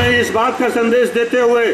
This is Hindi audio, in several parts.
मैं इस बात का संदेश देते हुए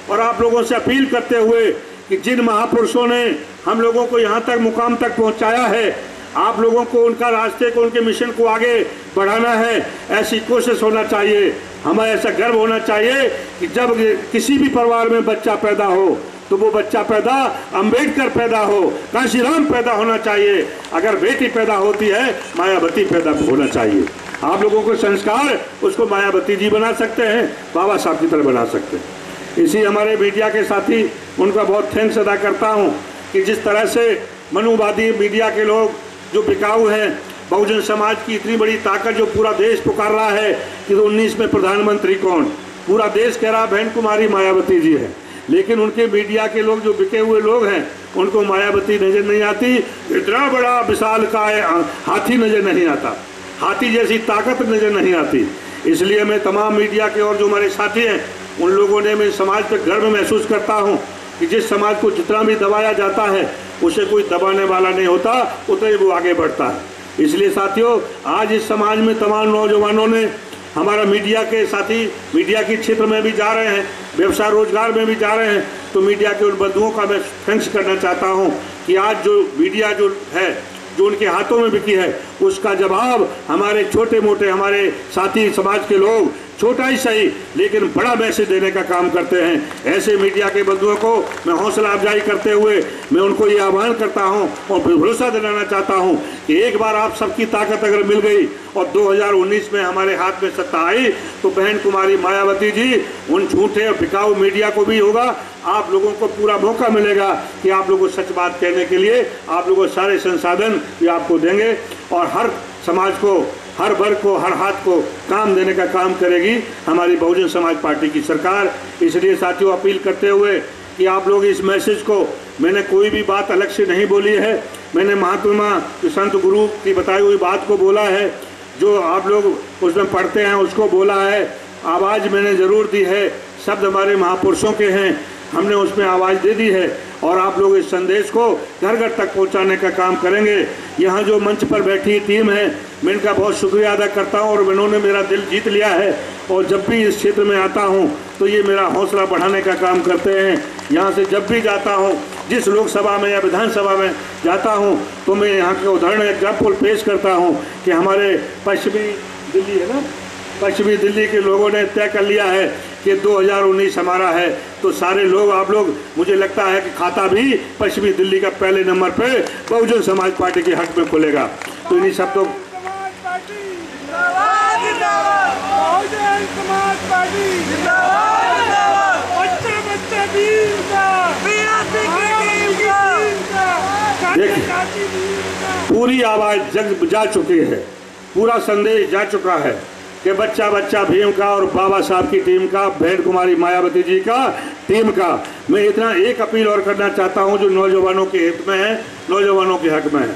और आप लोगों से अपील करते हुए कि जिन महापुरुषों ने हम लोगों को यहाँ तक मुकाम तक पहुँचाया है, आप लोगों को उनका रास्ते को, उनके मिशन को आगे बढ़ाना है। ऐसी कोशिश होना चाहिए, हमें ऐसा गर्व होना चाहिए कि जब किसी भी परिवार में बच्चा पैदा हो तो वो बच्चा पैदा अंबेडकर पैदा हो, कांशीराम पैदा होना चाहिए। अगर बेटी पैदा होती है, मायावती पैदा होना चाहिए। आप लोगों को संस्कार उसको मायावती जी बना सकते हैं, बाबा साहब की तरह बना सकते हैं। इसी हमारे मीडिया के साथी, उनका बहुत थैंक्स अदा करता हूँ कि जिस तरह से मनुवादी मीडिया के लोग जो बिकाऊ हैं, बहुजन समाज की इतनी बड़ी ताकत जो पूरा देश पुकार रहा है कि 19 में प्रधानमंत्री कौन, पूरा देश कह रहा बहन कुमारी मायावती जी है, लेकिन उनके मीडिया के लोग जो बिके हुए लोग हैं उनको मायावती नजर नहीं आती। इतना बड़ा विशालकाय हाथी नजर नहीं आता, हाथी जैसी ताकत नजर नहीं आती। इसलिए मैं तमाम मीडिया के और जो हमारे साथी हैं उन लोगों ने, मैं समाज पर गर्व महसूस करता हूँ कि जिस समाज को जितना भी दबाया जाता है उसे कोई दबाने वाला नहीं होता, उतना ही वो आगे बढ़ता है। इसलिए साथियों, आज इस समाज में तमाम नौजवानों ने, हमारा मीडिया के साथी मीडिया के क्षेत्र में भी जा रहे हैं, व्यवसाय रोजगार में भी जा रहे हैं, तो मीडिया के उन बंधुओं का मैं थैंक्स करना चाहता हूं कि आज जो मीडिया जो है, जो उनके हाथों में बिकी है, उसका जवाब हमारे छोटे मोटे हमारे साथी समाज के लोग, छोटा ही सही लेकिन बड़ा मैसेज देने का काम करते हैं। ऐसे मीडिया के बंधुओं को मैं हौसला अफजाई करते हुए मैं उनको ये आह्वान करता हूं और भरोसा दिलाना चाहता हूं कि एक बार आप सबकी ताकत अगर मिल गई और 2019 में हमारे हाथ में सत्ता आई तो बहन कुमारी मायावती जी उन झूठे और बिकाऊ मीडिया को भी होगा, आप लोगों को पूरा मौका मिलेगा कि आप लोगों को सच बात कहने के लिए आप लोगों को सारे संसाधन भी आपको देंगे और हर समाज को, हर वर्ग को, हर हाथ को काम देने का काम करेगी हमारी बहुजन समाज पार्टी की सरकार। इसलिए साथियों, अपील करते हुए कि आप लोग इस मैसेज को, मैंने कोई भी बात अलग से नहीं बोली है, मैंने महात्मा संत गुरु की बताई हुई बात को बोला है, जो आप लोग उसमें पढ़ते हैं उसको बोला है, आवाज़ मैंने ज़रूर दी है, शब्द हमारे महापुरुषों के हैं, हमने उसमें आवाज़ दे दी है और आप लोग इस संदेश को घर घर तक पहुंचाने का काम करेंगे। यहाँ जो मंच पर बैठी टीम है, मैं इनका बहुत शुक्रिया अदा करता हूँ और इन्होंने मेरा दिल जीत लिया है और जब भी इस क्षेत्र में आता हूँ तो ये मेरा हौसला बढ़ाने का काम करते हैं। यहाँ से जब भी जाता हूँ, जिस लोकसभा में या विधानसभा में जाता हूँ, तो मैं यहाँ के उदाहरण एग्जाम्पल पेश करता हूँ कि हमारे पश्चिमी दिल्ली है ना, पश्चिमी दिल्ली के लोगों ने तय कर लिया है कि 2019 हमारा है, तो सारे लोग, आप लोग, मुझे लगता है कि खाता भी पश्चिमी दिल्ली का पहले नंबर पे बहुजन समाज पार्टी के हक में खुलेगा। तो इन्हीं सब तो पूरी आवाज जग जा चुकी है, पूरा संदेश जा चुका है कि बच्चा बच्चा भीम का और बाबा साहब की टीम का, बहन कुमारी मायावती जी का टीम का। मैं इतना एक अपील और करना चाहता हूं जो नौजवानों के हित में है, नौजवानों के हक में है।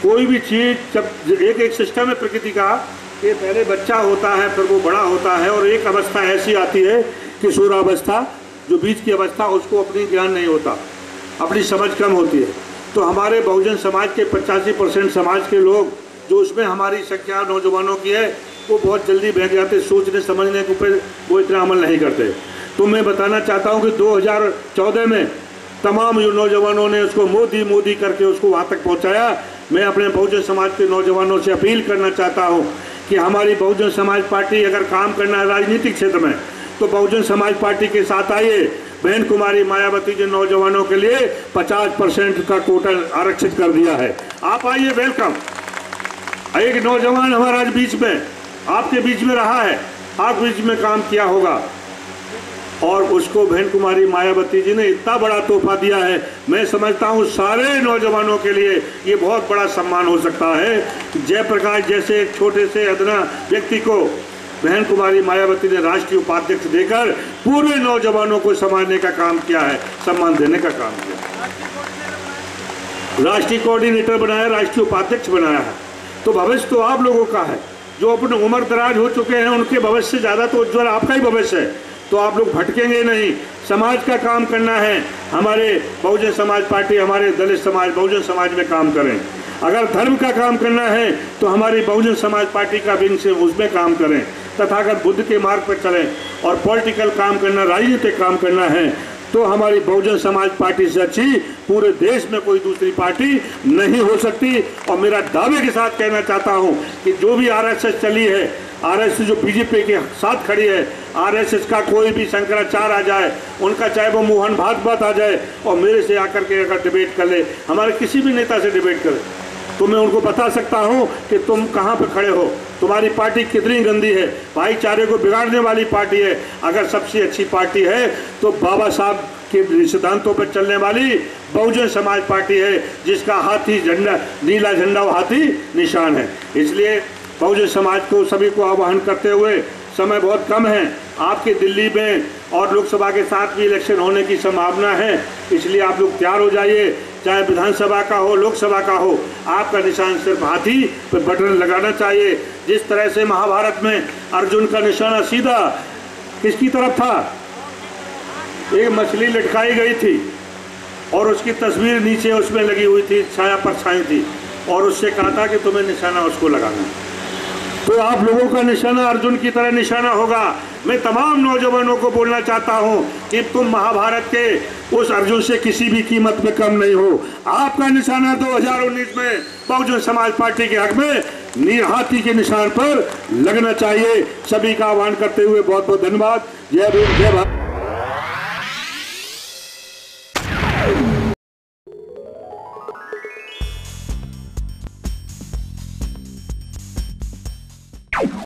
कोई भी चीज़, जब एक सिस्टम है प्रकृति का कि पहले बच्चा होता है फिर वो बड़ा होता है और एक अवस्था ऐसी आती है कि किशोरावस्था, जो बीच की अवस्था, उसको अपनी ज्ञान नहीं होता, अपनी समझ कम होती है। तो हमारे बहुजन समाज के 85% समाज के लोग जो उसमें हमारी संख्या नौजवानों की है, वो बहुत जल्दी बह जाते, सोचने समझने के ऊपर वो इतना अमल नहीं करते। तो मैं बताना चाहता हूँ कि 2014 में तमाम जो नौजवानों ने उसको मोदी मोदी करके उसको वहाँ तक पहुँचाया। मैं अपने बहुजन समाज के नौजवानों से अपील करना चाहता हूँ कि हमारी बहुजन समाज पार्टी अगर काम करना है राजनीतिक क्षेत्र में, तो बहुजन समाज पार्टी के साथ आइए। बहन कुमारी मायावती जी नौजवानों के लिए 50% का कोटा आरक्षित कर दिया है, आप आइए, वेलकम। एक नौजवान हमारा आज बीच में, आपके बीच में रहा है, आप बीच में काम किया होगा और उसको बहन कुमारी मायावती जी ने इतना बड़ा तोहफा दिया है। मैं समझता हूँ सारे नौजवानों के लिए ये बहुत बड़ा सम्मान हो सकता है। जयप्रकाश जैसे एक छोटे से अदना व्यक्ति को बहन कुमारी मायावती ने राष्ट्रीय उपाध्यक्ष देकर पूरे नौजवानों को संभालने का काम किया है, सम्मान देने का काम किया, राष्ट्रीय कोऑर्डिनेटर बनाया, राष्ट्रीय उपाध्यक्ष बनाया है। तो भविष्य तो आप लोगों का है, जो अपने उम्र दराज हो चुके हैं उनके भविष्य से ज़्यादा तो उज्ज्वल आपका ही भविष्य है। तो आप लोग भटकेंगे नहीं, समाज का काम करना है। हमारे बहुजन समाज पार्टी, हमारे दलित समाज, बहुजन समाज में काम करें। अगर धर्म का काम करना है तो हमारी बहुजन समाज पार्टी का विंग से उसमें काम करें, तथागत बुद्ध के मार्ग पर चलें और पॉलिटिकल काम करना, राजनीतिक काम करना है, तो हमारी बहुजन समाज पार्टी से अच्छी पूरे देश में कोई दूसरी पार्टी नहीं हो सकती। और मेरा दावे के साथ कहना चाहता हूं कि जो भी आरएसएस चली है, आरएसएस जो बीजेपी के साथ खड़ी है, आरएसएस का कोई भी शंकराचार्य आ जाए, उनका चाहे वो मोहन भागवत आ जाए और मेरे से आकर के अगर डिबेट कर ले, हमारे किसी भी नेता से डिबेट करे, तो मैं उनको बता सकता हूं कि तुम कहां पे खड़े हो, तुम्हारी पार्टी कितनी गंदी है, भाईचारे को बिगाड़ने वाली पार्टी है। अगर सबसे अच्छी पार्टी है तो बाबा साहब के सिद्धांतों पर चलने वाली बहुजन समाज पार्टी है, जिसका हाथी झंडा, नीला झंडा और हाथी निशान है। इसलिए बहुजन समाज को सभी को आह्वान करते हुए, समय बहुत कम है, आपके दिल्ली में और लोकसभा के साथ भी इलेक्शन होने की संभावना है, इसलिए आप लोग तैयार हो जाइए। चाहे विधानसभा का हो, लोकसभा का हो, आपका निशान सिर्फ हाथी पर बटन लगाना चाहिए। जिस तरह से महाभारत में अर्जुन का निशाना सीधा किसकी तरफ था, एक मछली लटकाई गई थी और उसकी तस्वीर नीचे उसमें लगी हुई थी, छाया पर छाई थी, और उससे कहा था कि तुम्हें निशाना उसको लगाना। तो आप लोगों का निशाना अर्जुन की तरह निशाना होगा। मैं तमाम नौजवानों को बोलना चाहता हूं कि तुम महाभारत के उस अर्जुन से किसी भी कीमत में कम नहीं हो। आपका निशाना 2019 में बहुजन समाज पार्टी के हक में हाथी के निशान पर लगना चाहिए। सभी का आह्वान करते हुए बहुत बहुत धन्यवाद। जय भीम, जय भारत।